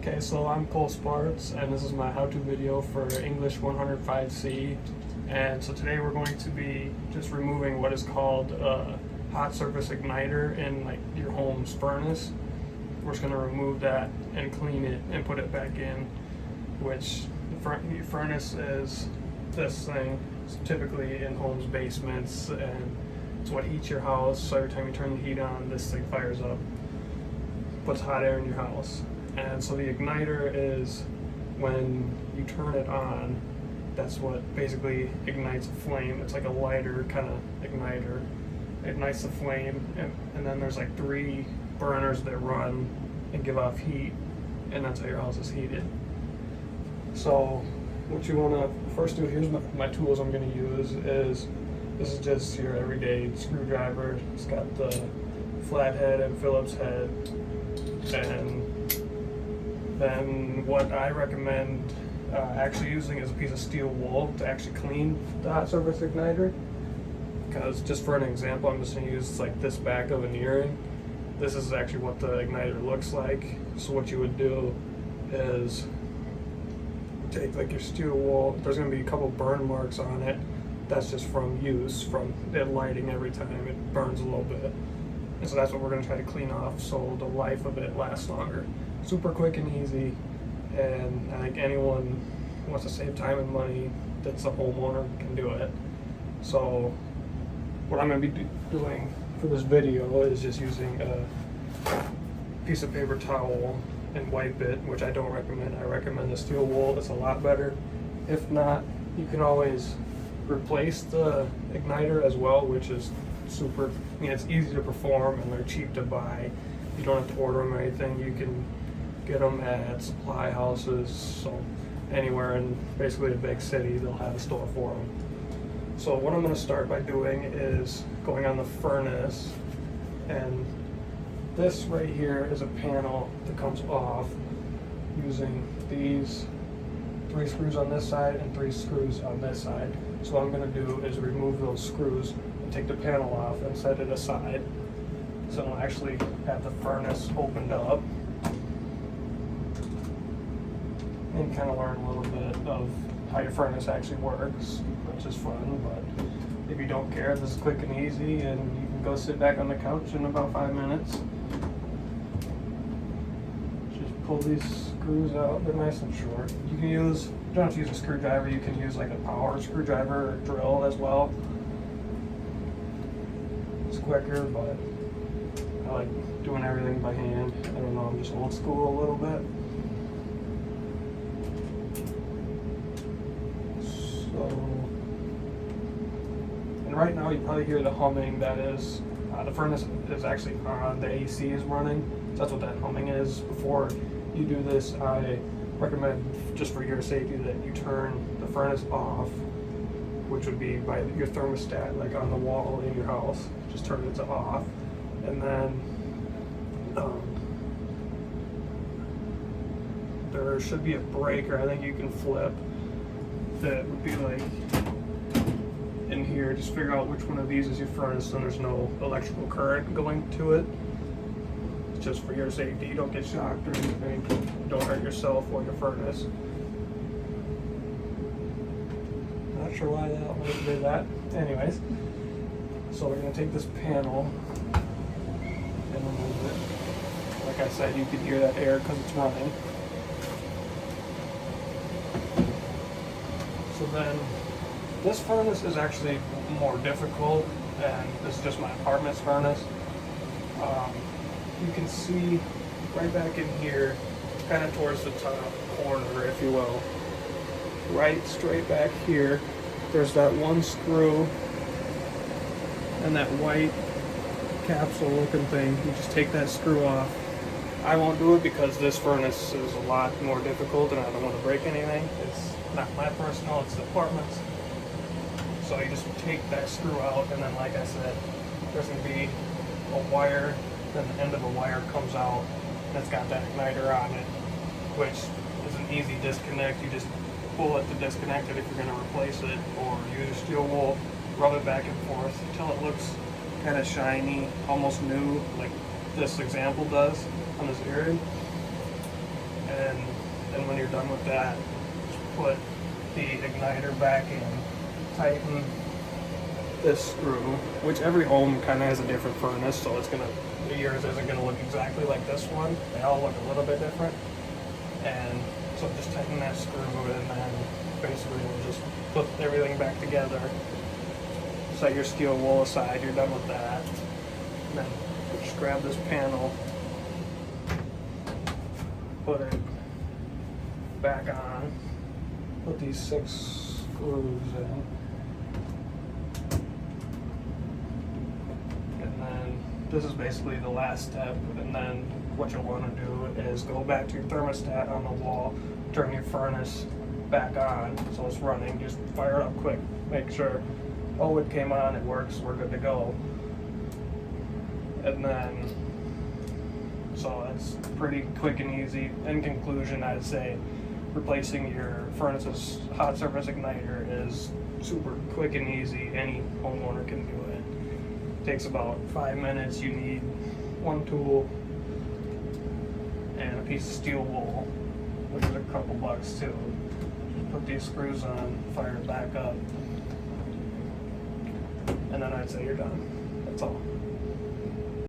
Okay, so I'm Cole Sparks, and this is my how-to video for English 105C. And so today we're going to be just removing what is called a hot surface igniter in like your home's furnace. We're just going to remove that and clean it and put it back in, which the furnace is this thing. It's typically in homes' basements, and it's what heats your house. So every time you turn the heat on, this thing fires up, puts hot air in your house. And so the igniter is when you turn it on, that's what basically ignites a flame. It's like a lighter kind of igniter. It ignites the flame, and then there's like 3 burners that run and give off heat, and that's how your house is heated. So what you want to first do, here's my tools I'm going to use, is this is just your everyday screwdriver. It's got the flathead and Phillips head, and then what I recommend actually using is a piece of steel wool to actually clean the hot surface igniter. Because just for an example, I'm just going to use like this back of an earring. This is actually what the igniter looks like. So what you would do is take like your steel wool. There's going to be a couple burn marks on it. That's just from use, from it lighting every time it burns a little bit. And so that's what we're going to try to clean off so the life of it lasts longer. Super quick and easy, and I think anyone who wants to save time and money that's a homeowner can do it. So what I'm going to be doing for this video is just using a piece of paper towel and wipe it, which I don't recommend. I recommend the steel wool. It's a lot better. If not, you can always replace the igniter as well, which is super, it's easy to perform and they're cheap to buy. You don't have to order them or anything. You can get them at supply houses, so anywhere in basically a big city they'll have a store for them. So what I'm going to start by doing is going on the furnace, and this right here is a panel that comes off using these 3 screws on this side and 3 screws on this side. So what I'm going to do is remove those screws and take the panel off and set it aside. So I'll actually have the furnace opened up and kind of learn a little bit of how your furnace actually works, which is fun. But if you don't care, this is quick and easy, and you can go sit back on the couch in about 5 minutes. Just pull these screws out. They're nice and short. You don't have to use a screwdriver. You can use like a power screwdriver or drill as well. It's quicker, but I like doing everything by hand. I don't know, I'm just old school a little bit. And right now you probably hear the humming. That is, the furnace is actually on, the AC is running. So that's what that humming is. Before you do this, I recommend, just for your safety, that you turn the furnace off, which would be by your thermostat, like on the wall in your house. Just turn it to off. And then there should be a breaker, I think you can flip, that would be like in here. Just figure out which one of these is your furnace, and there's no electrical current going to it. It's just for your safety. You don't get shocked or anything. Don't hurt yourself or your furnace. Not sure why that one did that. Anyways, so we're going to take this panel and remove it. Like I said, you can hear that air because it's running. So then, this furnace is actually more difficult, and this is just my apartment's furnace. You can see right back in here, kind of towards the top corner, if you will. Right straight back here, there's that one screw and that white capsule looking thing. You just take that screw off. I won't do it because this furnace is a lot more difficult and I don't want to break anything. It's not my personal, it's the apartment's. So you just take that screw out, and then like I said, there's going to be a wire, then the end of a wire comes out, and it's got that igniter on it, which is an easy disconnect. You just pull it to disconnect it if you're going to replace it, or use steel wool, rub it back and forth until it looks kind of shiny, almost new, like this example does on this earring. And done with that, just put the igniter back in, tighten this screw, which every home kind of has a different furnace, so yours isn't gonna look exactly like this one. They all look a little bit different. And so just tighten that screw, and then basically we'll just put everything back together. Set your steel wool aside, you're done with that. And then just grab this panel, put it back on, put these 6 screws in. This is basically the last step, and then what you'll want to do is go back to your thermostat on the wall, turn your furnace back on so it's running, just fire it up quick, make sure, oh, it came on, it works, we're good to go. And then, so it's pretty quick and easy. In conclusion, I'd say replacing your furnace's hot surface igniter is super quick and easy. Any homeowner can do it. Takes about 5 minutes. You need 1 tool and a piece of steel wool, which is a couple bucks too. Put these screws on, fire it back up, and then I'd say you're done. That's all.